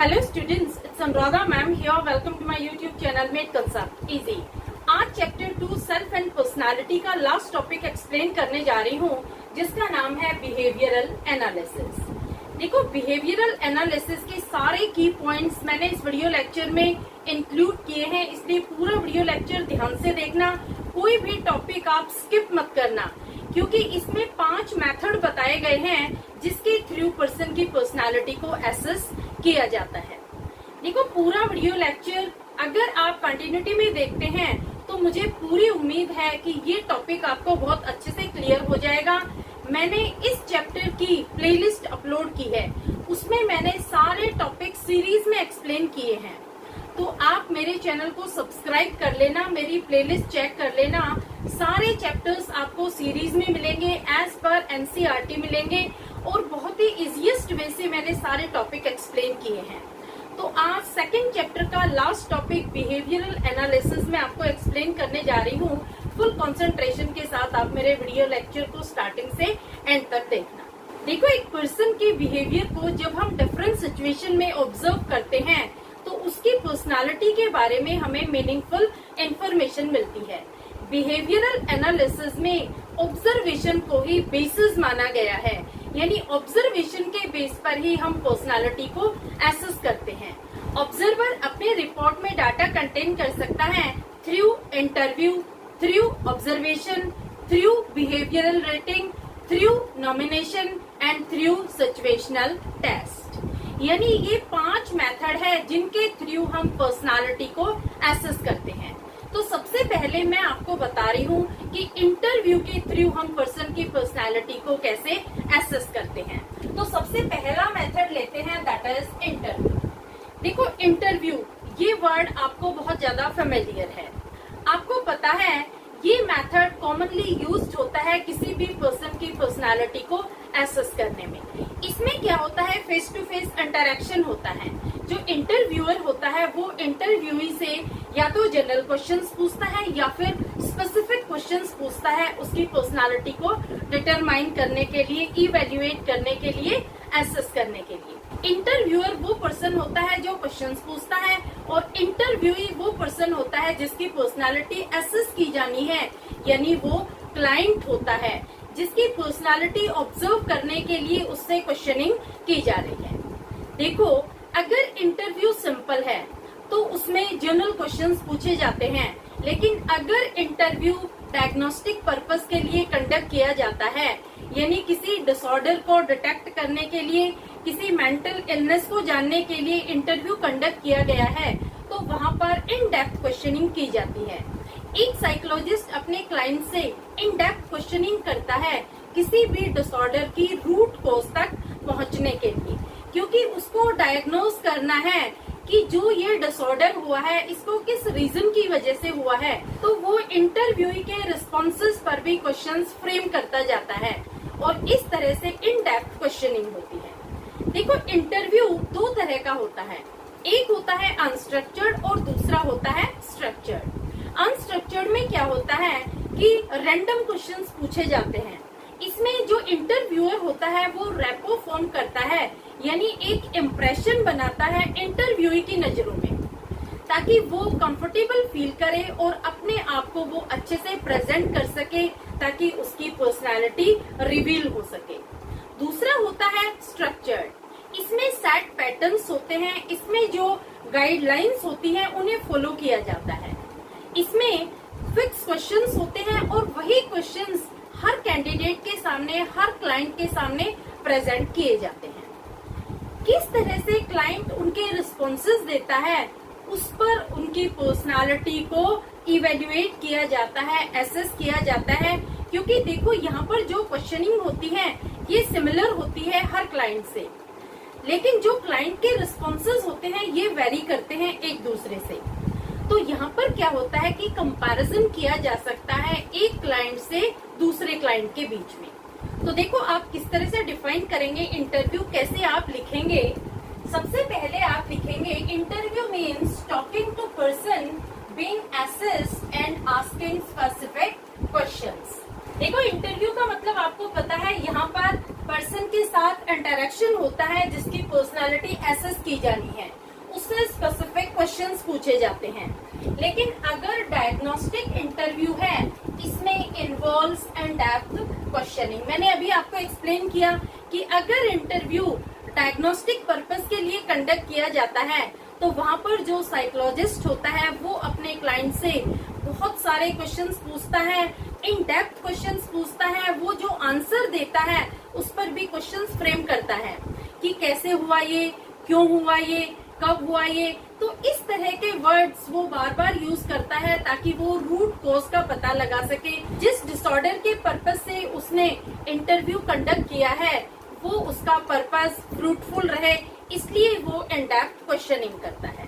Hello students, it's Anuradha ma'am here. Welcome to my YouTube channel Made Concept Easy. आज chapter 2 self and personality का last topic explain करने जा रही हूँ, जिसका नाम है बिहेवियरल एनालिसिस। देखो, बिहेवियरल एनालिसिस के सारे की पॉइंट्स मैंने इस वीडियो लेक्चर में इंक्लूड किए हैं, इसलिए पूरा वीडियो लेक्चर ध्यान से देखना, कोई भी टॉपिक आप स्किप मत करना, क्योंकि इसमें 5 मेथड बताए गए हैं जिसके थ्रू पर्सन की पर्सनालिटी को एसेस किया जाता है। देखो, पूरा वीडियो लेक्चर अगर आप कंटिन्यूटी में देखते हैं तो मुझे पूरी उम्मीद है कि ये टॉपिक आपको बहुत अच्छे से क्लियर हो जाएगा। मैंने इस चैप्टर की प्लेलिस्ट अपलोड की है, उसमें मैंने सारे टॉपिक सीरीज में एक्सप्लेन किए हैं, तो आप मेरे चैनल को सब्सक्राइब कर लेना, मेरी प्लेलिस्ट चेक कर लेना। सारे चैप्टर्स आपको सीरीज में मिलेंगे, एज पर एनसीईआरटी मिलेंगे, और बहुत ही इजीएस्ट वे से मैंने सारे टॉपिक एक्सप्लेन किए हैं। तो आज सेकंड चैप्टर का लास्ट टॉपिक बिहेवियरल एनालिसिस में आपको एक्सप्लेन करने जा रही हूँ। फुल कंसंट्रेशन के साथ आप मेरे वीडियो लेक्चर को स्टार्टिंग से एंड तक देखना। देखो, एक पर्सन के बिहेवियर को जब हम डिफरेंट सिचुएशन में ऑब्जर्व करते हैं तो उसकी पर्सनालिटी के बारे में हमें मीनिंगफुल इंफॉर्मेशन मिलती है। बिहेवियरल एनालिसिस में ऑब्जर्वेशन को ही बेसिस माना गया है, यानी ऑब्जर्वेशन के बेस पर ही हम पर्सनालिटी को एसेस करते हैं। ऑब्जर्वर अपने रिपोर्ट में डाटा कंटेन कर सकता है through interview, through observation, through behavioural rating, through nomination and through situational test. यानी ये 5 मेथड है जिनके थ्रू हम पर्सनालिटी को एसेस करते हैं। तो सबसे पहले मैं आपको बता रही हूँ कि इंटरव्यू के थ्रू हम पर्सन की पर्सनालिटी को कैसे एसेस करते हैं। तो सबसे पहला मेथड लेते हैं, दैट इज इंटरव्यू। देखो, इंटरव्यू ये वर्ड आपको बहुत ज्यादा फेमिलियर है, आपको पता है ये मेथड कॉमनली यूज्ड होता है किसी भी पर्सन की पर्सनालिटी को एसेस करने में। इसमें क्या होता है, फेस टू फेस इंटरेक्शन होता है। जो इंटरव्यूअर होता है वो इंटरव्यूई से या तो जनरल क्वेश्चंस पूछता है या फिर स्पेसिफिक क्वेश्चंस पूछता है, उसकी पर्सनालिटी को डिटरमाइन करने के लिए, इवेल्युएट करने के लिए, एसेस करने के लिए। इंटरव्यूअर वो पर्सन होता है जो क्वेश्चंस पूछता है, और इंटरव्यूई वो पर्सन होता है जिसकी पर्सनालिटी एसेस की जानी है, यानी वो क्लाइंट होता है जिसकी पर्सनालिटी ऑब्जर्व करने के लिए उससे क्वेश्चनिंग की जा रही है। देखो, अगर इंटरव्यू सिंपल है तो उसमें जनरल क्वेश्चंस पूछे जाते हैं, लेकिन अगर इंटरव्यू डायग्नोस्टिक पर्पस के लिए कंडक्ट किया जाता है, यानी किसी डिसऑर्डर को डिटेक्ट करने के लिए, किसी मेंटल इलनेस को जानने के लिए इंटरव्यू कंडक्ट किया गया है, तो वहाँ पर इन डेप्थ क्वेश्चनिंग की जाती है। एक साइकोलॉजिस्ट अपने क्लाइंट से इन डेप्थ क्वेश्चनिंग करता है किसी भी डिसऑर्डर की रूट कोज तक पहुँचने के लिए, क्योंकि उसको डायग्नोज करना है कि जो ये डिसऑर्डर हुआ है इसको किस रीजन की वजह से हुआ है। तो वो इंटरव्यू के रिस्पॉन्सेज पर भी क्वेश्चंस फ्रेम करता जाता है, और इस तरह से इन डेप्थ क्वेश्चनिंग होती है। देखो, इंटरव्यू 2 तरह का होता है, एक होता है अनस्ट्रक्चर्ड और दूसरा होता है स्ट्रक्चर्ड। अनस्ट्रक्चर्ड में क्या होता है कि रैंडम क्वेश्चंस पूछे जाते हैं। इसमें जो इंटरव्यूअर होता है वो रेपो फॉर्म करता है, यानी एक इम्प्रेशन बनाता है इंटरव्यूई की नजरों में, ताकि वो कंफर्टेबल फील करे और अपने आप को वो अच्छे से प्रेजेंट कर सके, ताकि उसकी पर्सनालिटी रिवील हो सके। दूसरा होता है स्ट्रक्चर्ड। इसमें सेट पैटर्न्स होते हैं, इसमें जो गाइडलाइंस होती हैं उन्हें फॉलो किया जाता है। इसमें फिक्स क्वेश्चंस होते हैं और वही क्वेश्चंस हर कैंडिडेट के सामने, हर क्लाइंट के सामने प्रेजेंट किए जाते हैं। किस तरह से क्लाइंट उनके रिस्पॉन्सेज देता है, उस पर उनकी पर्सनालिटी को इवेल्युएट किया जाता है, एसेस किया जाता है। क्योंकि देखो, यहाँ पर जो क्वेश्चनिंग होती है ये सिमिलर होती है हर क्लाइंट से, लेकिन जो क्लाइंट के रिस्पॉन्सेज होते हैं ये वेरी करते हैं एक दूसरे से। तो यहाँ पर क्या होता है कि कंपैरिजन किया जा सकता है एक क्लाइंट से दूसरे क्लाइंट के बीच में। तो देखो, आप किस तरह से डिफाइन करेंगे इंटरव्यू, कैसे आप लिखेंगे। सबसे पहले आप लिखेंगे, interview means talking to person being assessed and asking specific questions. देखो, इंटरव्यू का मतलब आपको पता है, यहाँ पर पर्सन के साथ इंटरेक्शन होता है जिसकी पर्सनालिटी एसेस की जानी है, उससे स्पेसिफिक क्वेश्चंस पूछे जाते हैं। लेकिन अगर डायग्नोस्टिक इंटरव्यू है, इसमें इन्वॉल्व्स इन डेप्थ क्वेश्चनिंग। मैंने अभी आपको एक्सप्लेन किया कि अगर इंटरव्यू डायग्नोस्टिक पर्पस के लिए कंडक्ट किया जाता है तो वहां पर जो साइकोलॉजिस्ट होता है वो अपने क्लाइंट से बहुत सारे क्वेश्चंस पूछता है, इन डेप्थ क्वेश्चंस पूछता है। वो जो आंसर देता है उस पर भी क्वेश्चंस फ्रेम करता है कि कैसे हुआ ये, क्यों हुआ ये, कब हुआ ये। तो इस तरह के वर्ड्स वो बार बार यूज करता है ताकि वो रूट कॉज का पता लगा सके। जिस डिसऑर्डर के पर्पस से उसने इंटरव्यू कंडक्ट किया है वो उसका पर्पस फ्रूटफुल रहे, इसलिए वो इन डेप्थ क्वेश्चनिंग करता है।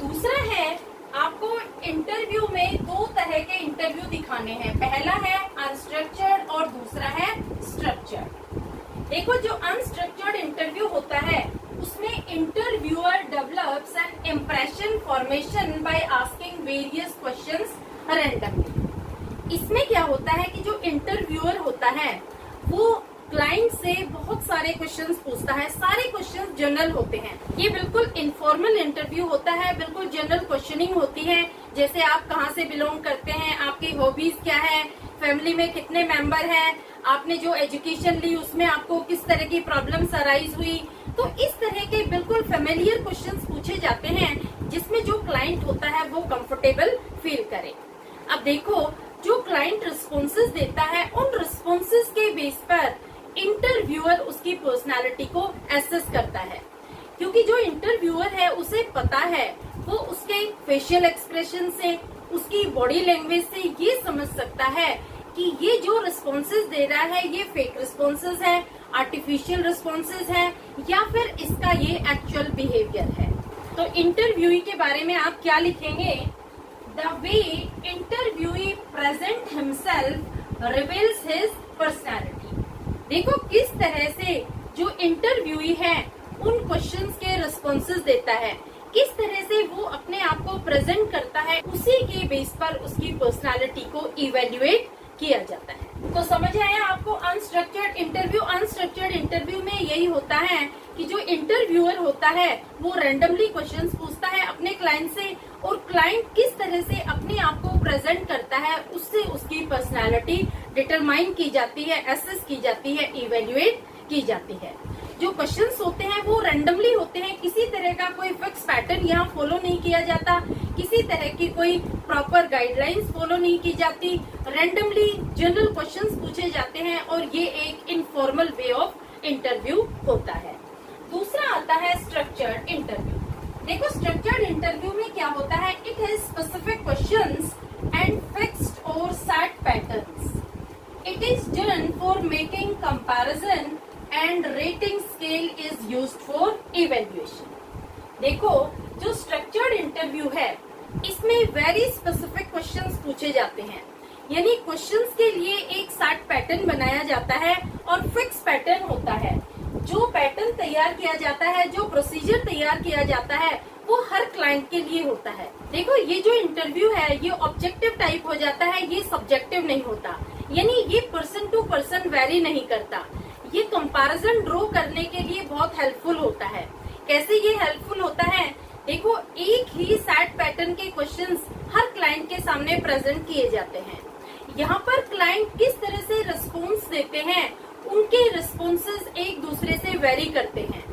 दूसरा है, आपको इंटरव्यू में दो तरह के इंटरव्यू दिखाने हैं। पहला है अनस्ट्रक्चर्ड और दूसरा है स्ट्रक्चर्ड। देखो, जो अनस्ट्रक्चर्ड इंटरव्यू होता है उसमें interviewer develops an impression formation by asking various questions randomly. इसमें क्या होता है कि जो इंटरव्यूअर होता है वो क्लाइंट से बहुत सारे क्वेश्चंस पूछता है। सारे क्वेश्चंस जनरल होते हैं। ये बिल्कुल इनफॉर्मल इंटरव्यू होता है, बिल्कुल जनरल क्वेश्चनिंग होती है। जैसे आप कहाँ से बिलोंग करते हैं, आपकी हॉबीज क्या है, फैमिली में कितने मेंबर हैं, आपने जो एजुकेशन ली उसमें आपको किस तरह की प्रॉब्लम्स अराइज हुई। तो इस तरह के बिल्कुल फेमिलियर क्वेश्चंस पूछे जाते हैं जिसमें जो क्लाइंट होता है वो कंफर्टेबल फील करे। अब देखो, जो क्लाइंट रिस्पॉन्सेज देता है उन रिस्पॉन्सेज के बेस पर इंटरव्यूअर उसकी पर्सनालिटी को एसेस करता है, क्योंकि जो इंटरव्यूअर है उसे पता है, वो उसके फेशियल एक्सप्रेशन से, उसकी बॉडी लैंग्वेज से ये समझ सकता है कि ये जो रिस्पॉन्सेज दे रहा है ये फेक रिस्पॉन्सेज है, आर्टिफिशियल रिस्पॉन्सेज है, या फिर इसका ये एक्चुअल बिहेवियर है। तो इंटरव्यूई के बारे में आप क्या लिखेंगे? The way interviewee present himself reveals his personality. देखो, किस तरह से जो इंटरव्यूई है उन क्वेश्चंस के रिस्पॉन्सेज देता है, किस तरह से वो अपने आप को प्रेजेंट करता है, उसी के बेस पर उसकी पर्सनालिटी को इवेल्युएट किया जाता है। तो समझ आया आपको अनस्ट्रक्चर्ड इंटरव्यू? अनस्ट्रक्चर्ड इंटरव्यू में यही होता है कि जो इंटरव्यूअर होता है वो रैंडमली क्वेश्चंस पूछता है अपने क्लाइंट से, और क्लाइंट किस तरह से अपने आप को प्रेजेंट करता है उससे उसकी पर्सनालिटी डिटरमाइन की जाती है, एसेस की जाती है, इवेल्युएट की जाती है। जो क्वेश्चंस होते हैं वो रैंडमली होते हैं, किसी तरह का कोई फिक्स पैटर्न यहाँ फॉलो नहीं किया जाता, किसी तरह की कोई प्रॉपर गाइडलाइंस फॉलो नहीं की जाती। रैंडमली जनरल क्वेश्चंस पूछे जाते हैं और ये एक इनफॉर्मल वे ऑफ इंटरव्यू होता है। दूसरा आता है स्ट्रक्चर्ड इंटरव्यू। देखो, स्ट्रक्चर्ड इंटरव्यू में क्या होता है? It has specific questions and fixed और set patterns. It is done for making comparison and rating scale is used for evaluation. देखो, जो स्ट्रक्चर्ड इंटरव्यू है इसमें वेरी स्पेसिफिक क्वेश्चंस पूछे जाते हैं, यानी क्वेश्चंस के लिए एक सेट पैटर्न बनाया जाता है और फिक्स पैटर्न होता है। जो पैटर्न तैयार किया जाता है, जो प्रोसीजर तैयार किया जाता है वो हर क्लाइंट के लिए होता है। देखो, ये जो इंटरव्यू है ये ऑब्जेक्टिव टाइप हो जाता है, ये सब्जेक्टिव नहीं होता, यानी ये पर्सन टू पर्सन वेरी नहीं करता। ये कंपैरिजन ड्रॉ करने के लिए बहुत हेल्पफुल होता है। कैसे ये हेल्पफुल होता है? देखो, एक ही सेट पैटर्न के क्वेश्चंस हर क्लाइंट के सामने प्रेजेंट किए जाते हैं। यहाँ पर क्लाइंट किस तरह से रिस्पॉन्स देते हैं, उनके रिस्पॉन्सेज एक दूसरे से वेरी करते हैं।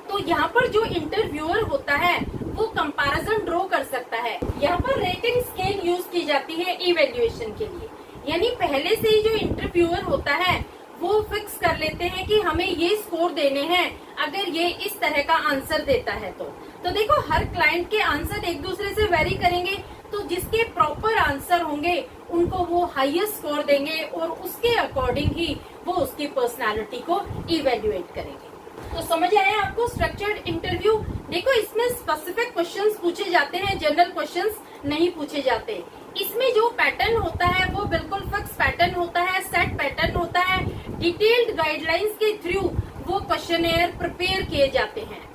तो यहाँ पर जो इंटरव्यूअर होता है वो कंपैरिजन ड्रॉ कर सकता है। यहाँ पर रेटिंग स्केल यूज की जाती है इवेल्युएशन के लिए, यानी पहले से ही जो इंटरव्यूअर होता है वो फिक्स कर लेते हैं कि हमें ये स्कोर देने हैं अगर ये इस तरह का आंसर देता है तो देखो, हर क्लाइंट के आंसर एक दूसरे से वेरी करेंगे, तो जिसके प्रॉपर आंसर होंगे उनको वो हाईएस्ट स्कोर देंगे और उसके अकॉर्डिंग ही वो उसकी पर्सनालिटी को इवेल्युएट करेंगे। तो समझ आया आपको स्ट्रक्चर्ड इंटरव्यू? देखो, इसमें स्पेसिफिक क्वेश्चंस पूछे जाते हैं, जनरल क्वेश्चंस नहीं पूछे जाते। इसमें जो पैटर्न होता है वो बिल्कुल फिक्स पैटर्न होता है, सेट पैटर्न होता है। डिटेल्ड गाइडलाइंस के थ्रू वो क्वेश्चनेयर प्रिपेयर किए जाते हैं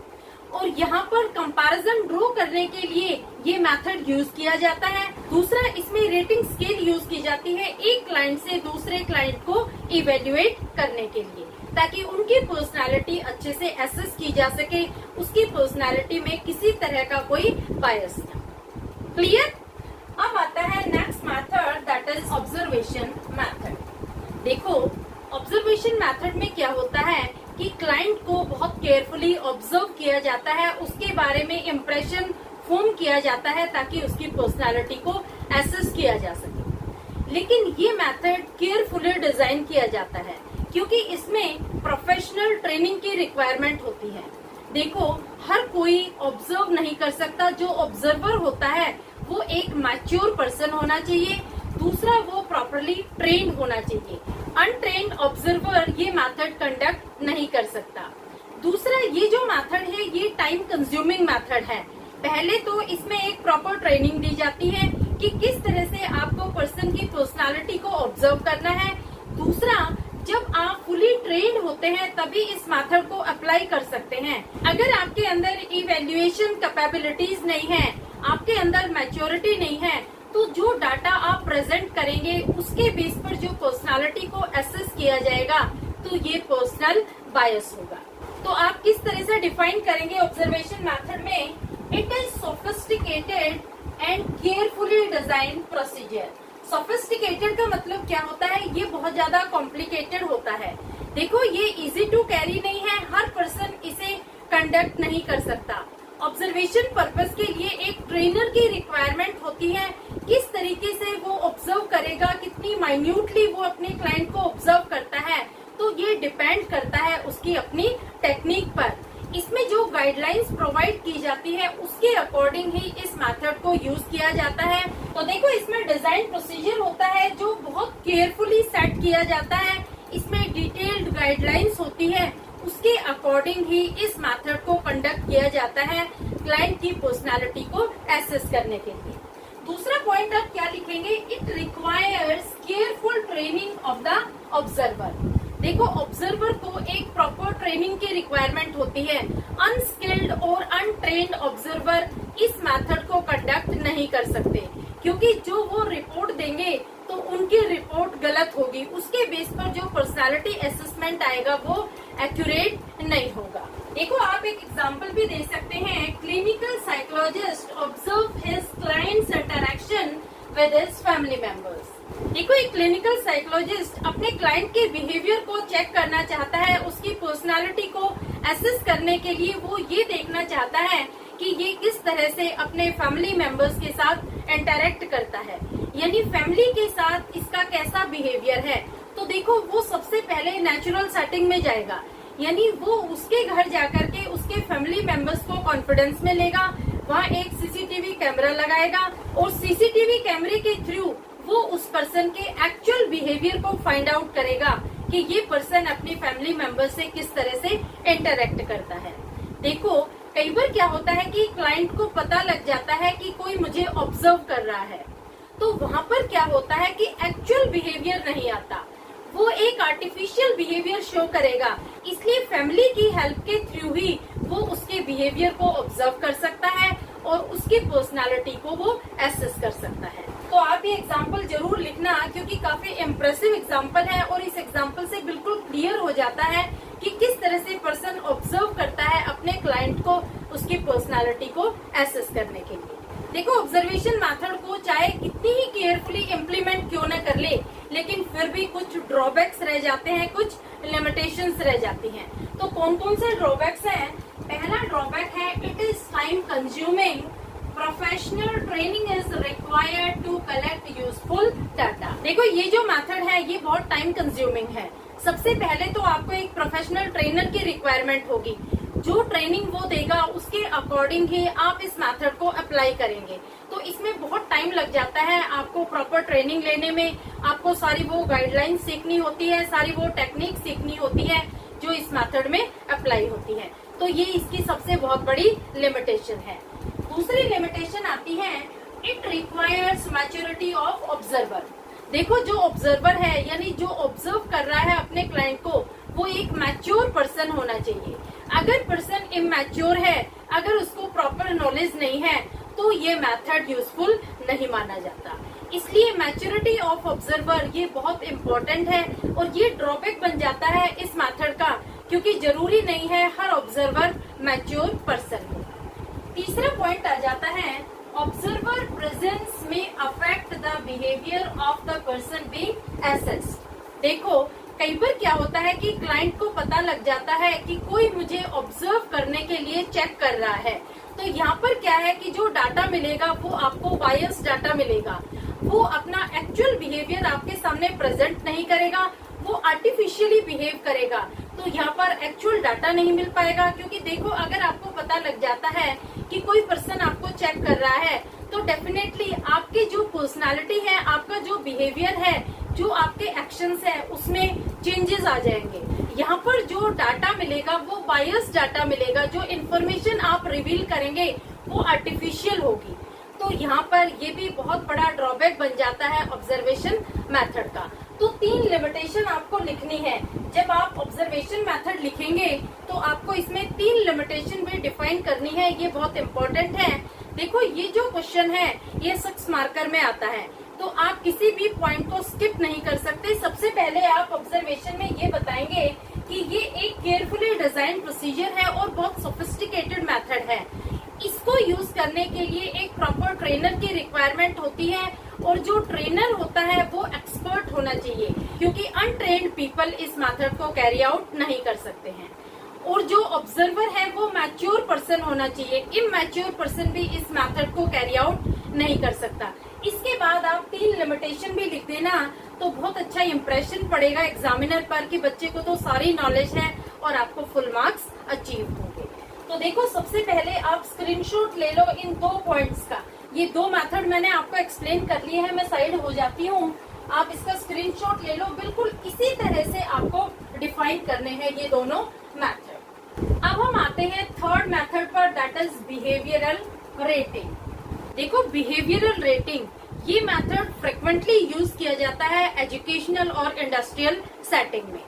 और यहाँ पर कंपैरिजन ड्रॉ करने के लिए ये मेथड यूज किया जाता है। दूसरा, इसमें रेटिंग स्केल यूज की जाती है एक क्लाइंट से दूसरे क्लाइंट को इवेल्युएट करने के लिए। ताकि उनकी पर्सनालिटी अच्छे से एसेस की जा सके, उसकी पर्सनालिटी में किसी तरह का कोई बायस ना। क्लियर? अब आता है next method, that is observation method. देखो ऑब्जर्वेशन मेथड में क्या होता है कि क्लाइंट को बहुत केयरफुली ऑब्जर्व किया जाता है, उसके बारे में इम्प्रेशन फॉर्म किया जाता है ताकि उसकी पर्सनालिटी को एसेस किया जा सके। लेकिन ये मेथड केयरफुली डिजाइन किया जाता है क्योंकि इसमें प्रोफेशनल ट्रेनिंग की रिक्वायरमेंट होती है। देखो हर कोई ऑब्जर्व नहीं कर सकता, जो ऑब्जर्वर होता है वो एक मैच्योर पर्सन होना चाहिए, दूसरा वो प्रॉपरली ट्रेन्ड होना चाहिए। अनट्रेन्ड ऑब्जर्वर ये मेथड कंडक्ट नहीं कर सकता। दूसरा ये जो मेथड है ये टाइम कंज्यूमिंग मेथड है। पहले तो इसमें एक प्रॉपर ट्रेनिंग दी जाती है कि किस तरह से आपको पर्सन की पर्सनालिटी को ऑब्जर्व करना है। दूसरा जब आप फुली ट्रेन्ड होते हैं तभी इस मेथड को अप्लाई कर सकते हैं। अगर आपके अंदर इवेल्युएशन कैपेबिलिटीज नहीं है, आपके अंदर मैच्योरिटी नहीं है, तो जो डाटा आप प्रेजेंट करेंगे उसके बेस पर जो पर्सनालिटी को एसेस किया जाएगा तो ये पर्सनल बायस होगा। तो आप किस तरह से डिफाइन करेंगे ऑब्जर्वेशन मेथड में? It is sophisticated and carefully design procedure. Sophisticated का मतलब क्या होता है? ये बहुत ज्यादा कॉम्प्लिकेटेड होता है। देखो ये इजी टू कैरी नहीं है, हर पर्सन इसे कंडक्ट नहीं कर सकता। ऑब्जर्वेशन पर्पस के लिए एक ट्रेनर की रिक्वायरमेंट होती है। किस तरीके से वो ऑब्जर्व करेगा, कितनी माइन्यूटली वो अपने क्लाइंट को ऑब्जर्व करता है, तो ये डिपेंड करता है उसकी अपनी टेक्निक पर। इसमें जो गाइडलाइंस प्रोवाइड की जाती है उसके अकॉर्डिंग ही इस मेथड को यूज किया जाता है। तो देखो इसमें डिजाइन प्रोसीजर होता है जो बहुत केयरफुली सेट किया जाता है। इसमें डिटेल्ड गाइडलाइंस होती है, उसके अकॉर्डिंग ही इस मेथड को कंडक्ट किया जाता है क्लाइंट की पर्सनालिटी को एसेस करने के लिए। दूसरा पॉइंट आप क्या लिखेंगे? It requires careful training of the observer. देखो ऑब्जर्वर को एक प्रॉपर ट्रेनिंग की रिक्वायरमेंट होती है। अनस्किल्ड और अनट्रेन्ड ऑब्जर्वर इस मेथड को कंडक्ट नहीं कर सकते क्योंकि जो वो रिपोर्ट देंगे तो उनकी रिपोर्ट गलत होगी, उसके बेस पर जो पर्सनालिटी असेसमेंट आएगा वो एक्यूरेट नहीं होगा। देखो आप एक एग्जांपल भी दे सकते हैं। Clinical psychologist observe his clients interaction with his family members. देखो एक क्लिनिकल साइकोलॉजिस्ट अपने क्लाइंट के बिहेवियर को चेक करना चाहता है, उसकी पर्सनालिटी को एसेस करने के लिए वो ये देखना चाहता है कि ये किस तरह से अपने फैमिली मेंबर्स के साथ इंटरेक्ट करता है, यानी फैमिली के साथ इसका कैसा बिहेवियर है। तो देखो वो सबसे पहले नेचुरल सेटिंग में जाएगा, यानी वो उसके घर जाकर के उसके फैमिली मेंबर्स को कॉन्फिडेंस में लेगा, वहाँ एक सीसीटीवी कैमरा लगाएगा और सीसीटीवी कैमरे के थ्रू वो उस पर्सन के एक्चुअल बिहेवियर को फाइंड आउट करेगा कि ये पर्सन अपनी फैमिली मेंबर से किस तरह से इंटरेक्ट करता है। देखो कई बार क्या होता है कि क्लाइंट को पता लग जाता है कि कोई मुझे ऑब्जर्व कर रहा है, तो वहाँ पर क्या होता है कि एक्चुअल बिहेवियर नहीं आता, वो एक आर्टिफिशियल बिहेवियर शो करेगा। इसलिए फैमिली की हेल्प के थ्रू ही वो उसके बिहेवियर को ऑब्जर्व कर सकता है और उसकी पर्सनालिटी को वो एसेस कर सकता है। तो आप ये एग्जाम्पल जरूर लिखना क्योंकि काफी इम्प्रेसिव एग्जाम्पल है और इस एग्जाम्पल से बिल्कुल क्लियर हो जाता है कि किस तरह से पर्सन ऑब्जर्व करता है अपने क्लाइंट को, उसकी पर्सनालिटी को एसेस करने के लिए। देखो ऑब्जर्वेशन मेथड को चाहे कितनी ही केयरफुली इम्प्लीमेंट क्यों न कर ले, लेकिन फिर भी कुछ ड्रॉबैक्स रह जाते हैं, कुछ लिमिटेशंस रह जाती हैं। तो कौन कौन से ड्रॉबैक्स हैं? पहला ड्रॉबैक है it is time consuming. Professional training is required to collect useful data. देखो ये जो मेथड है ये बहुत टाइम कंज्यूमिंग है। सबसे पहले तो आपको एक प्रोफेशनल ट्रेनर की रिक्वायरमेंट होगी, जो ट्रेनिंग वो देगा उसके अकॉर्डिंग ही आप इस मेथड को अप्लाई करेंगे। तो इसमें बहुत टाइम लग जाता है, आपको प्रॉपर ट्रेनिंग लेने में आपको सारी वो गाइडलाइंस सीखनी होती है, सारी वो टेक्निक सीखनी होती है जो इस मेथड में अप्लाई होती है। तो ये इसकी सबसे बहुत बड़ी लिमिटेशन है। दूसरी लिमिटेशन आती है it requires maturity of observer. देखो जो ऑब्जर्वर है यानी जो ऑब्जर्व कर रहा है अपने क्लाइंट को, वो एक मैच्योर पर्सन होना चाहिए। अगर पर्सन इमैच्योर है, अगर उसको प्रॉपर नॉलेज नहीं है, तो ये मेथड यूजफुल नहीं माना जाता। इसलिए मैच्योरिटी ऑफ ऑब्जर्वर ये बहुत इम्पोर्टेंट है और ये ड्रॉबैक बन जाता है इस मेथड का, क्योंकि जरूरी नहीं है हर ऑब्जर्वर मैच्योर पर्सन हो। तीसरा पॉइंट आ जाता है, ऑब्जर्वर प्रेजेंस में affect the behaviour of the person being assessed. देखो कई बार क्या होता है कि क्लाइंट को पता लग जाता है कि कोई मुझे ऑब्जर्व करने के लिए चेक कर रहा है, तो यहाँ पर क्या है कि जो डाटा मिलेगा वो आपको बायस डाटा मिलेगा, वो अपना एक्चुअल बिहेवियर आपके सामने प्रेजेंट नहीं करेगा, वो आर्टिफिशियली बिहेव करेगा, तो यहाँ पर एक्चुअल डाटा नहीं मिल पाएगा। क्योंकि देखो अगर आपको पता लग जाता है कि कोई पर्सन आपको चेक कर रहा है, तो डेफिनेटली आपकी जो पर्सनालिटी है, आपका जो बिहेवियर है, जो आपके एक्शंस है, उसमें चेंजेस आ जाएंगे। यहाँ पर जो डाटा मिलेगा वो बायस डाटा मिलेगा, जो इन्फॉर्मेशन आप रिवील करेंगे वो आर्टिफिशियल होगी। तो यहाँ पर ये भी बहुत बड़ा ड्रॉबैक बन जाता है ऑब्जर्वेशन मेथड का। तो 3 लिमिटेशन आपको लिखनी है। जब आप ऑब्जर्वेशन मेथड लिखेंगे तो आपको इसमें 3 लिमिटेशन भी डिफाइन करनी है, ये बहुत इम्पोर्टेंट है। देखो ये जो क्वेश्चन है ये 6 मार्कर में आता है, तो आप किसी भी पॉइंट को स्किप नहीं कर सकते। सबसे पहले आप ऑब्जर्वेशन में ये बताएंगे कि ये एक केयरफुली डिजाइन प्रोसीजर है और बहुत सोफिस्टिकेटेड मेथड है। इसको यूज करने के लिए एक प्रॉपर ट्रेनर की रिक्वायरमेंट होती है, और जो ट्रेनर होता है वो एक्सपर्ट होना चाहिए, क्योंकि अनट्रेन्ड पीपल इस मेथड को कैरी आउट नहीं कर सकते हैं। और जो ऑब्जर्वर है वो मैच्योर पर्सन होना चाहिए, इमैच्योर पर्सन भी इस मेथड को कैरी आउट नहीं कर सकता। इसके बाद आप 3 लिमिटेशन भी लिख देना, तो बहुत अच्छा इंप्रेशन पड़ेगा एग्जामिनर पर कि बच्चे को तो सारी नॉलेज है और आपको फुल मार्क्स अचीव होंगे। तो देखो सबसे पहले आप स्क्रीनशॉट ले लो इन 2 पॉइंट्स का। ये 2 मेथड मैंने आपको एक्सप्लेन कर लिए हैं, मैं साइड हो जाती हूँ, आप इसका स्क्रीनशॉट ले लो। बिल्कुल इसी तरह से आपको डिफाइन करने हैं ये दोनों मेथड। अब हम आते हैं 3rd मेथड पर, दैट इज बिहेवियरल रेटिंग। देखो बिहेवियरल रेटिंग ये मेथड फ्रिक्वेंटली यूज किया जाता है एजुकेशनल और इंडस्ट्रियल सेटिंग में।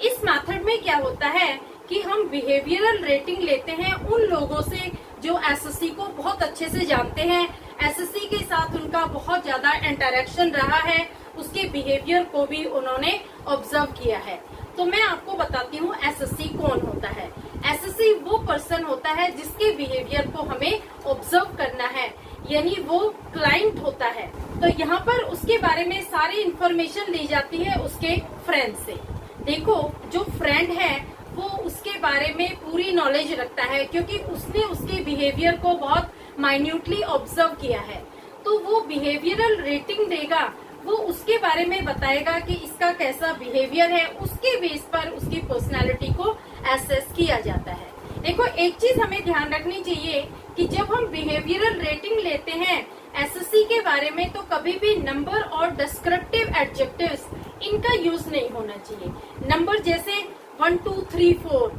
इस मेथड में क्या होता है कि हम बिहेवियरल रेटिंग लेते हैं उन लोगों से जो एसएससी को बहुत अच्छे से जानते हैं, एसएससी के साथ उनका बहुत ज्यादा इंटरेक्शन रहा है, उसके बिहेवियर को भी उन्होंने ऑब्जर्व किया है। तो मैं आपको बताती हूँ एसएससी कौन होता है। एसएससी वो पर्सन होता है जिसके बिहेवियर को हमें ऑब्जर्व करना है, यानी वो क्लाइंट होता है। तो यहाँ पर उसके बारे में सारी इंफॉर्मेशन ली जाती है उसके फ्रेंड से। देखो जो फ्रेंड है वो उसके बारे में पूरी नॉलेज रखता है, क्योंकि उसने उसके बिहेवियर को बहुत माइन्यूटली ऑब्जर्व किया है। तो वो बिहेवियरल रेटिंग देगा, वो उसके बारे में बताएगा कि इसका कैसा बिहेवियर है, उसके बेस पर उसकी पर्सनालिटी को एसेस किया जाता है। देखो एक चीज हमें ध्यान रखनी चाहिए कि जब हम बिहेवियरल रेटिंग लेते हैं एसएससी के बारे में, तो कभी भी नंबर और डिस्क्रिप्टिव एडजेक्टिव्स इनका यूज नहीं होना चाहिए। नंबर जैसे 1 2 3 4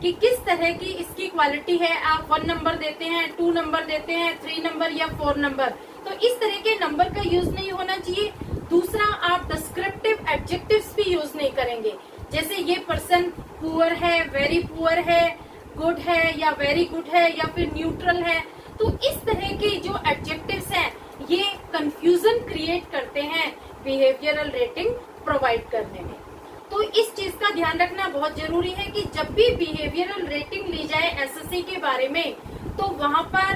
कि किस तरह की इसकी क्वालिटी है, आप 1 नंबर देते हैं, 2 नंबर देते हैं, 3 नंबर या 4 नंबर, तो इस तरह के नंबर का यूज नहीं होना चाहिए। दूसरा, आप डिस्क्रिप्टिव एडजेक्टिव्स भी यूज नहीं करेंगे, जैसे ये पर्सन पुअर है, वेरी पुअर है, गुड है या वेरी गुड है या फिर न्यूट्रल है। तो इस तरह के जो एडजेक्टिव्स हैं ये कंफ्यूजन क्रिएट करते हैं बिहेवियरल रेटिंग प्रोवाइड करने में। तो इस चीज का ध्यान रखना बहुत जरूरी है कि जब भी बिहेवियरल रेटिंग ली जाए एसएससी के बारे में, तो वहाँ पर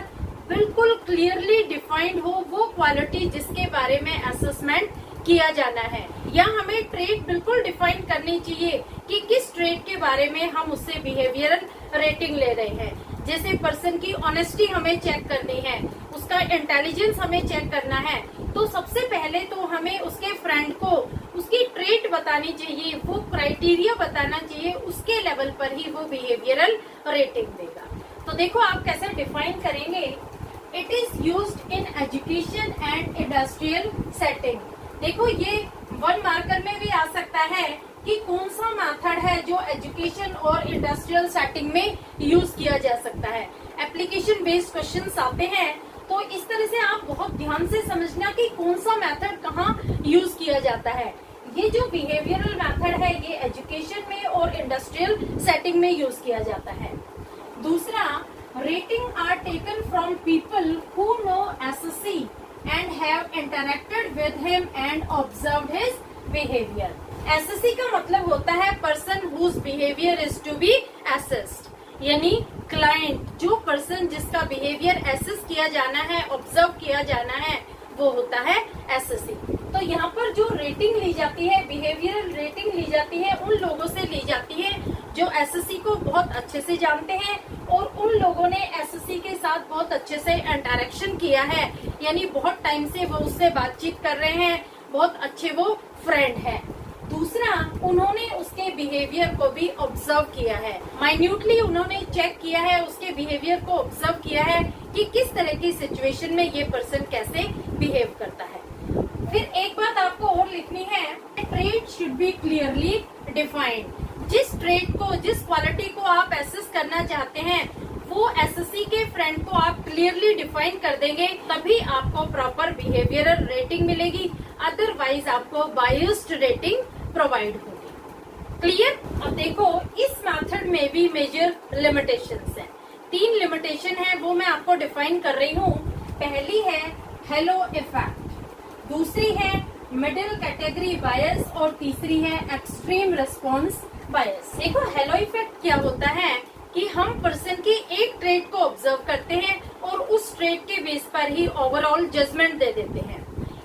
बिल्कुल क्लियरली डिफाइंड हो वो क्वालिटी जिसके बारे में असेसमेंट किया जाना है, या हमें ट्रेट बिल्कुल डिफाइन करनी चाहिए कि किस ट्रेट के बारे में हम उससे बिहेवियरल रेटिंग ले रहे हैं। जैसे पर्सन की ऑनेस्टी हमें चेक करनी है, उसका इंटेलिजेंस हमें चेक करना है, तो सबसे पहले तो हमें उसके फ्रेंड को उसकी ट्रेट बतानी चाहिए, वो क्राइटेरिया बताना चाहिए, उसके लेवल पर ही वो बिहेवियरल रेटिंग देगा। तो देखो आप कैसे डिफाइन करेंगे, it is used in education and industrial setting. देखो ये 1 मार्कर में भी आ सकता है कि कौन सा मेथड है जो एजुकेशन और इंडस्ट्रियल सेटिंग में यूज किया जा सकता है। एप्लीकेशन बेस्ड क्वेश्चंस आते हैं, तो इस तरह से आप बहुत ध्यान से समझना कि कौन सा मेथड कहाँ यूज किया जाता है। ये जो बिहेवियरल मेथड है ये एजुकेशन में और इंडस्ट्रियल सेटिंग में यूज किया जाता है। दूसरा, Rating are taken from people who know SSC and have interacted with him and observed his behavior. SSC का मतलब होता है person whose behavior is to be assessed, यानी क्लाइंट, जो पर्सन जिसका बिहेवियर एसेस किया जाना है, ऑब्जर्व किया जाना है, वो होता है एसएससी। तो यहाँ पर जो रेटिंग ली जाती है, बिहेवियरल रेटिंग ली जाती है, उन लोगों से ली जाती है जो एसएससी को बहुत अच्छे से जानते हैं और उन लोगों ने एसएससी के साथ बहुत अच्छे से इंटरेक्शन किया है, यानी बहुत टाइम से वो उससे बातचीत कर रहे हैं, बहुत अच्छे वो फ्रेंड है। दूसरा, उन्होंने उसके बिहेवियर को भी ऑब्जर्व किया है, माइन्यूटली उन्होंने चेक किया है, उसके बिहेवियर को ऑब्जर्व किया है कि किस तरह की सिचुएशन में ये पर्सन कैसे बिहेव करता है। फिर एक बात आपको और लिखनी है, trait should be clearly defined. जिस ट्रेट को, जिस क्वालिटी को आप एसेस करना चाहते हैं, वो एसएससी के फ्रेंड को आप क्लियरली डिफाइन कर देंगे, तभी आपको प्रॉपर बिहेवियरल रेटिंग मिलेगी, अदरवाइज आपको बायस्ड रेटिंग प्रोवाइड होगी। क्लियर? अब देखो, इस मेथड में भी मेजर लिमिटेशंस हैं। 3 लिमिटेशन है, वो मैं आपको डिफाइन कर रही हूँ। पहली है हेलो इफेक्ट, दूसरी है मिडिल कैटेगरी बायस और तीसरी है एक्सट्रीम रिस्पॉन्स बायस। देखो, हेलो इफेक्ट क्या होता है कि हम पर्सन की एक ट्रेट को ऑब्जर्व करते हैं और उस ट्रेट के बेस पर ही ओवरऑल जजमेंट दे देते हैं।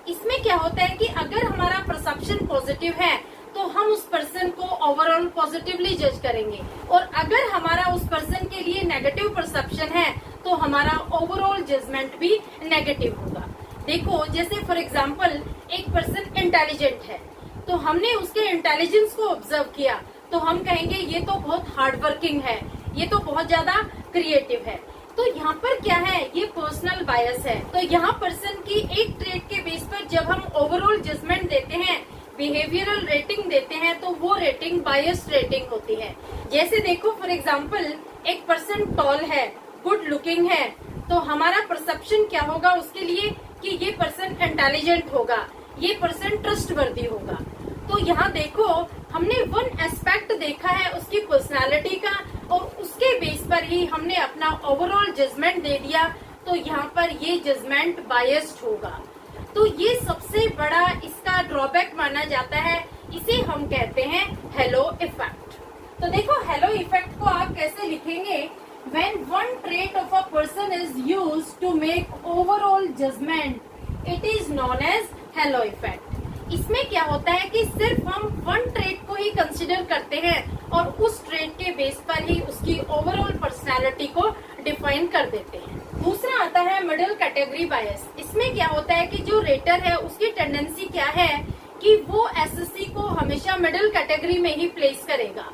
इसमें क्या होता है कि अगर हमारा परसेप्शन पॉजिटिव है तो हम उस पर्सन को ओवरऑल पॉजिटिवली जज करेंगे, और अगर हमारा उस पर्सन के लिए नेगेटिव परसेप्शन है तो हमारा ओवरऑल जजमेंट भी नेगेटिव होगा। देखो, जैसे फॉर एग्जाम्पल एक पर्सन इंटेलिजेंट है, तो हमने उसके इंटेलिजेंस को ऑब्जर्व किया तो हम कहेंगे ये तो बहुत हार्ड वर्किंग है, ये तो बहुत ज्यादा क्रिएटिव है। तो यहाँ पर क्या है, ये पर्सनल बायस है। तो यहाँ पर्सन की एक ट्रेट के बेस पर जब हम ओवरऑल जजमेंट देते हैं, बिहेवियरल रेटिंग देते हैं, तो वो रेटिंग बायस्ड रेटिंग होती है। जैसे देखो, फॉर एग्जाम्पल एक पर्सन टॉल है, गुड लुकिंग है, तो हमारा परसेप्शन क्या होगा उसके लिए कि ये पर्सन इंटेलिजेंट होगा, ये पर्सन ट्रस्टवर्दी होगा। तो यहाँ देखो, हमने वन एस्पेक्ट देखा है उसकी पर्सनालिटी का और उसके बेस पर ही हमने अपना ओवरऑल जजमेंट दे दिया, तो यहाँ पर ये जजमेंट बायस्ड होगा। तो ये सबसे बड़ा इसका ड्रॉबैक माना जाता है, इसे हम कहते हैं हेलो इफेक्ट। तो देखो, हेलो इफेक्ट को आप कैसे लिखेंगे, when one trait of a person is used to make overall judgment, it is known as halo effect। इसमें क्या होता है कि सिर्फ हम वन ट्रेट को ही कंसिडर करते हैं और उस ट्रेट के बेस पर ही उसकी ओवरऑल पर्सनालिटी को डिफाइन कर देते हैं। दूसरा आता है मिडिल कैटेगरी बायस। इसमें क्या होता है कि जो रेटर है उसकी टेंडेंसी क्या है कि वो एसएससी को हमेशा मिडिल कैटेगरी में ही प्लेस करेगा,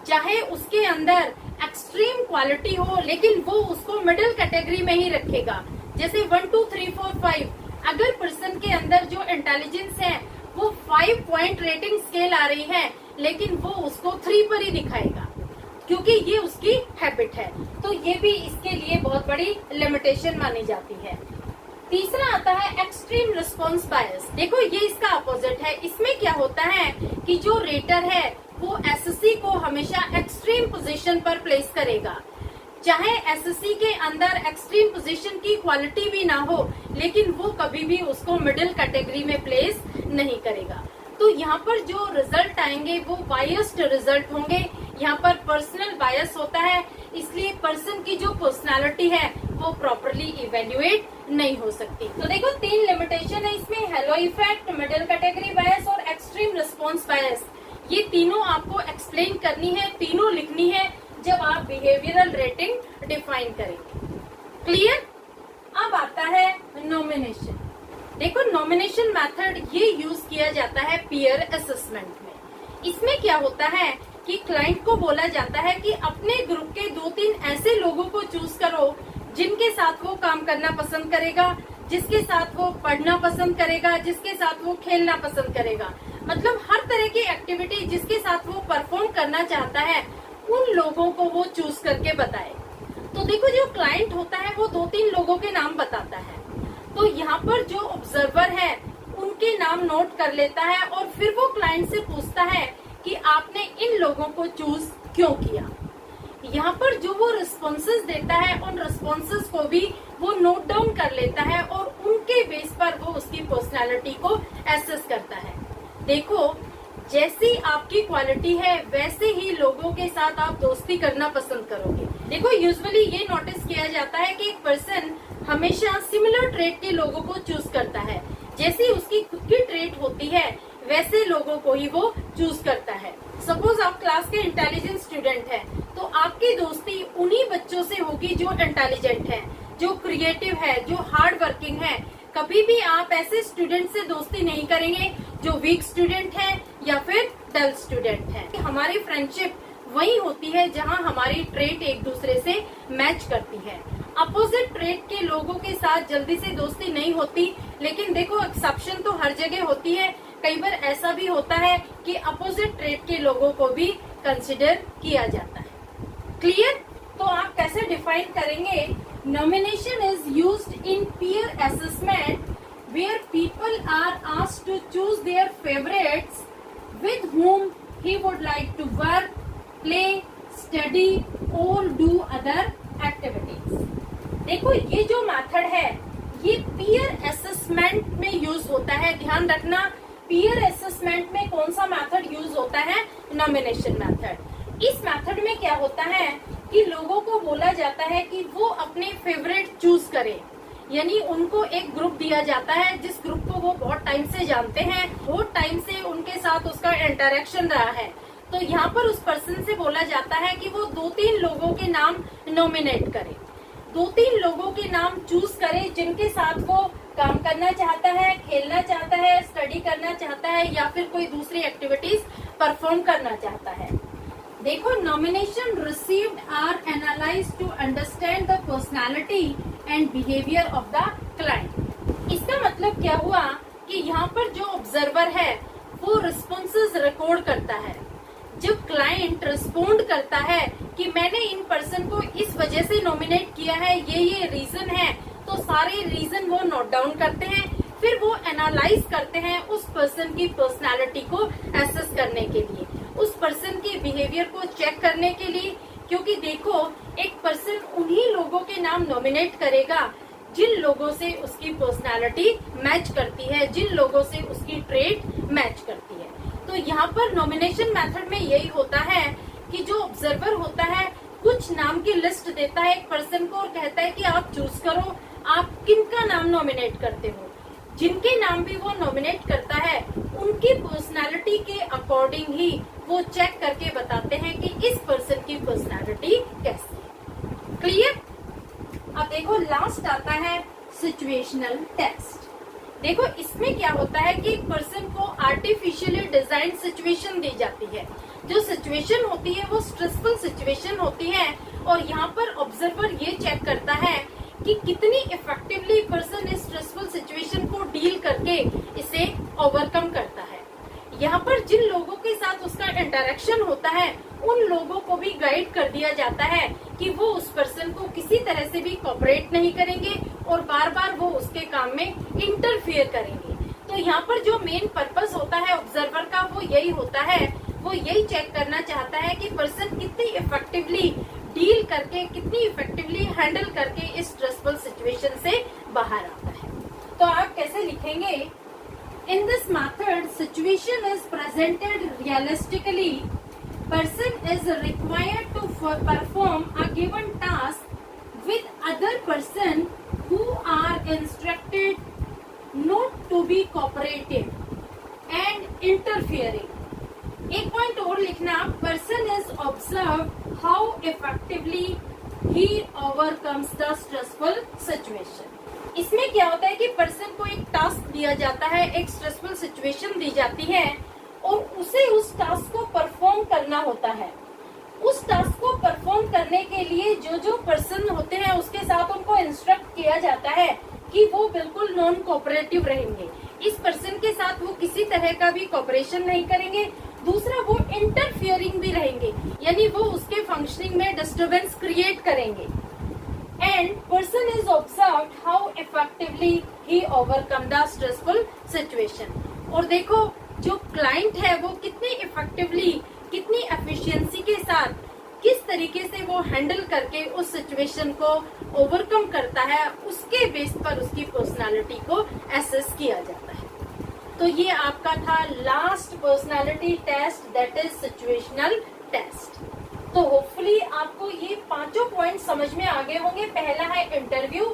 चाहे उसके अंदर एक्सट्रीम क्वालिटी हो, लेकिन वो उसको मिडिल कैटेगरी में ही रखेगा। जैसे 1 2 3 4 5, अगर पर्सन के अंदर जो इंटेलिजेंस है वो 5 पॉइंट रेटिंग स्केल आ रही है, लेकिन वो उसको 3 पर ही दिखाएगा, क्योंकि ये उसकी हैबिट है। तो ये भी इसके लिए बहुत बड़ी लिमिटेशन मानी जाती है। तीसरा आता है एक्सट्रीम रिस्पॉन्स बायस। देखो, ये इसका अपोजिट है। इसमें क्या होता है कि जो रेटर है वो एसएससी को हमेशा एक्सट्रीम पोजीशन पर प्लेस करेगा, चाहे एसएससी के अंदर एक्सट्रीम पोजीशन की क्वालिटी भी ना हो, लेकिन वो कभी भी उसको मिडिल कैटेगरी में प्लेस नहीं करेगा। तो यहाँ पर जो रिजल्ट आएंगे वो बायस्ड रिजल्ट होंगे। यहाँ पर पर्सनल बायस होता है, इसलिए पर्सन की जो पर्सनालिटी है वो प्रॉपरली इवेल्युएट नहीं हो सकती। तो देखो, 3 लिमिटेशन है इसमें, हेलो इफेक्ट, मिडिल कैटेगरी बायस और एक्सट्रीम रिस्पॉन्स बायस। ये तीनों आपको एक्सप्लेन करनी है, तीनों लिखनी है जब आप बिहेवियरल रेटिंग डिफाइन करेंगे। क्लियर? अब आता है नॉमिनेशन। देखो, नॉमिनेशन मेथड ये यूज किया जाता है पीयर असेसमेंट में। इसमें क्या होता है कि क्लाइंट को बोला जाता है कि अपने ग्रुप के 2-3 ऐसे लोगों को चूज करो जिनके साथ वो काम करना पसंद करेगा, जिसके साथ वो पढ़ना पसंद करेगा, जिसके साथ वो खेलना पसंद करेगा। मतलब हर तरह की एक्टिविटी जिसके साथ वो परफॉर्म करना चाहता है, उन लोगों को वो चूज करके बताए। तो देखो, जो क्लाइंट होता है वो 2-3 लोगों के नाम बताता है, तो यहाँ पर जो ऑब्जर्वर है उनके नाम नोट कर लेता है और फिर वो क्लाइंट से पूछता है कि आपने इन लोगों को चूज क्यों किया। यहाँ पर जो वो रिस्पॉन्सेज देता है उन रिस्पॉन्सेज को भी वो नोट डाउन कर लेता है और उनके बेस पर वो उसकी पर्सनालिटी को एसेस करता है। देखो, जैसी आपकी क्वालिटी है वैसे ही लोगों के साथ आप दोस्ती करना पसंद करोगे। देखो, यूजुअली ये नोटिस किया जाता है कि एक पर्सन हमेशा सिमिलर ट्रेट के लोगों को चूज करता है। जैसी उसकी खुद की ट्रेट होती है वैसे लोगों को ही वो चूज करता है। सपोज आप क्लास के इंटेलिजेंट स्टूडेंट हैं, तो आपकी दोस्ती उन्हीं बच्चों से होगी जो इंटेलिजेंट हैं, जो क्रिएटिव है, जो हार्ड वर्किंग है। कभी भी आप ऐसे स्टूडेंट से दोस्ती नहीं करेंगे जो वीक स्टूडेंट है या फिर डल स्टूडेंट है। हमारी फ्रेंडशिप वही होती है जहां हमारी ट्रेट एक दूसरे से मैच करती है। अपोजिट ट्रेट के लोगों के साथ जल्दी से दोस्ती नहीं होती, लेकिन देखो एक्सेप्शन तो हर जगह होती है। कई बार ऐसा भी होता है कि अपोजिट ट्रेट के लोगों को भी कंसिडर किया जाता है। क्लियर? तो आप कैसे डिफाइन करेंगे? Nomination is used in peer assessment where people are asked to choose their favourites with whom he would like to work, play, study or do other activities. देखो, ये जो मेथड है ये पीयर असेसमेंट में use होता है। ध्यान रखना, पीयर असेसमेंट में कौन सा मेथड यूज होता है? Nomination method. इस मेथड में क्या होता है कि लोगों को बोला जाता है कि वो अपने फेवरेट चूज करें, यानी उनको एक ग्रुप दिया जाता है जिस ग्रुप को वो बहुत टाइम से जानते हैं, बहुत टाइम से उनके साथ उसका इंटरेक्शन रहा है। तो यहाँ पर उस पर्सन से बोला जाता है कि वो 2-3 लोगों के नाम नॉमिनेट करे, 2-3 लोगों के नाम चूज करे जिनके साथ वो काम करना चाहता है, खेलना चाहता है, स्टडी करना चाहता है या फिर कोई दूसरी एक्टिविटीज परफॉर्म करना चाहता है। देखो, nomination received are analysed to understand the personality and behaviour of the client. इसका मतलब क्या हुआ कि यहाँ पर जो ऑब्जर्वर है वो रिस्पॉन्सेज रिकॉर्ड करता है। जब क्लाइंट रिस्पोंड करता है कि मैंने इन पर्सन को इस वजह से नॉमिनेट किया है, ये रीजन है, तो सारे रीजन वो नोट डाउन करते हैं। फिर वो एनालाइज करते हैं उस पर्सन की पर्सनालिटी को एसेस करने के लिए, उस पर्सन के बिहेवियर को चेक करने के लिए। क्योंकि देखो, एक पर्सन उन्हीं लोगों के नाम नॉमिनेट करेगा जिन लोगों से उसकी पर्सनालिटी मैच करती है, जिन लोगों से उसकी ट्रेट मैच करती है। तो यहाँ पर नॉमिनेशन मेथड में यही होता है कि जो ऑब्जर्वर होता है कुछ नाम की लिस्ट देता है एक पर्सन को और कहता है कि आप चूज करो, आप किनका नाम नॉमिनेट करते हो। जिनके नाम भी वो नॉमिनेट करता है उनकी पर्सनालिटी के अकॉर्डिंग ही वो चेक करके बताते हैं कि इस पर्सन की पर्सनालिटी कैसी है। क्लियर? अब देखो, लास्ट आता है सिचुएशनल टेस्ट। देखो, इसमें क्या होता है कि एक पर्सन को आर्टिफिशियली डिजाइन सिचुएशन दी जाती है। जो सिचुएशन होती है वो स्ट्रेसफुल सिचुएशन होती है और यहाँ पर ऑब्जर्वर ये चेक करता है कि कितनी इफेक्टिवली पर्सन इस स्ट्रेसफुल सिचुएशन को डील करके इसे ओवरकम करता है। यहाँ पर जिन लोगों के साथ उसका इंटरेक्शन होता है उन लोगों को भी गाइड कर दिया जाता है कि वो उस पर्सन को किसी तरह से भी कोऑपरेट नहीं करेंगे और बार बार वो उसके काम में इंटरफियर करेंगे। तो यहाँ पर जो मेन पर्पस होता है ऑब्जर्वर का वो यही होता है, वो यही चेक करना चाहता है कि पर्सन कितनी इफेक्टिवली डील करके, कितनी इफेक्टिवली हैंडल करके इस स्ट्रेसफुल सिचुएशन से बाहर आता है। तो आप कैसे लिखेंगे? In this method, situation is presented realistically. Person is required to perform a given task with other person who are instructed not to be cooperative and interfering. एक पॉइंट और लिखना, person is observed how effectively he overcomes the stressful situation. इसमें क्या होता है कि person को एक टास्क दिया जाता है, एक स्ट्रेसफुल सिचुएशन दी जाती है और उसे उस टास्क को परफॉर्म करना होता है। उस टास्क को परफॉर्म करने के लिए जो जो पर्सन होते हैं उसके साथ उनको इंस्ट्रक्ट किया जाता है कि वो बिल्कुल नॉन कोऑपरेटिव रहेंगे। इस पर्सन के साथ वो किसी तरह का भी कोऑपरेशन नहीं करेंगे। दूसरा, वो इंटरफियरिंग भी रहेंगे, यानी वो उसके फंक्शनिंग में डिस्टर्बेंस क्रिएट करेंगे। And person is observed how effectively he overcome the stressful situation. और देखो, जो क्लाइंट है वो कितनी इफेक्टिवली, कितनी एफिशिएंसी के साथ किस तरीके से वो हैंडल करके उस सिचुएशन को ओवरकम करता है, उसके बेस पर उसकी पर्सनालिटी को एसेस किया जाता है। तो ये आपका था last personality test, that is situational test. तो होपफुली आपको ये पांचों पॉइंट समझ में आ गए होंगे। पहला है इंटरव्यू,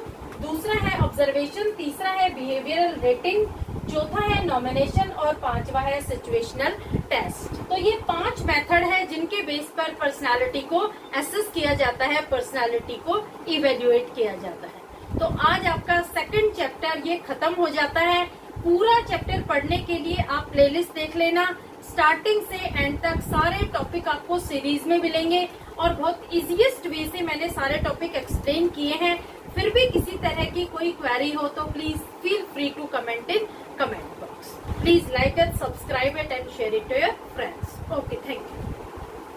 दूसरा है ऑब्जर्वेशन, तीसरा है बिहेवियरल रेटिंग, चौथा है नॉमिनेशन और पांचवा है सिचुएशनल टेस्ट। तो ये 5 मेथड है जिनके बेस पर पर्सनालिटी को एसेस किया जाता है, पर्सनालिटी को इवेल्युएट किया जाता है। तो आज आपका सेकंड चैप्टर ये खत्म हो जाता है। पूरा चैप्टर पढ़ने के लिए आप प्लेलिस्ट देख लेना, स्टार्टिंग से एंड तक सारे टॉपिक आपको सीरीज में मिलेंगे और बहुत इजीएस्ट वे से मैंने सारे टॉपिक एक्सप्लेन किए हैं। फिर भी किसी तरह की कोई क्वेरी हो तो please feel free to comment in comment box. Please like it, subscribe it and share it to your friends. Okay, thank you.